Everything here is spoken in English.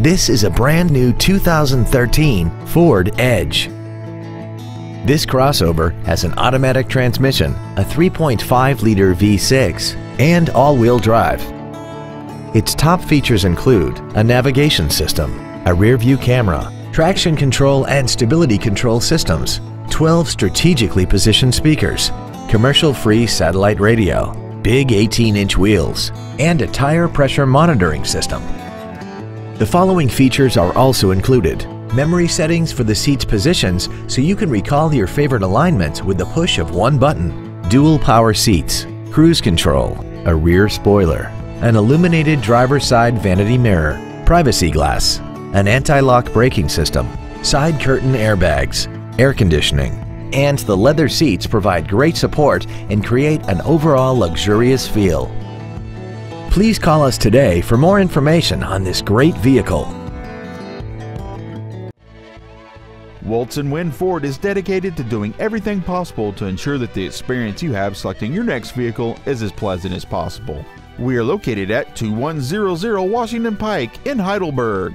This is a brand new 2013 Ford Edge. This crossover has an automatic transmission, a 3.5-liter V6, and all-wheel drive. Its top features include a navigation system, a rear-view camera, traction control and stability control systems, 12 strategically positioned speakers, commercial-free satellite radio, big 18-inch wheels, and a tire pressure monitoring system. The following features are also included: memory settings for the seat's positions so you can recall your favorite alignments with the push of one button, dual power seats, cruise control, a rear spoiler, an illuminated driver's side vanity mirror, privacy glass, an anti-lock braking system, side curtain airbags, air conditioning, and the leather seats provide great support and create an overall luxurious feel. Please call us today for more information on this great vehicle. Woltz & Wind Ford is dedicated to doing everything possible to ensure that the experience you have selecting your next vehicle is as pleasant as possible. We are located at 2100 Washington Pike in Heidelberg.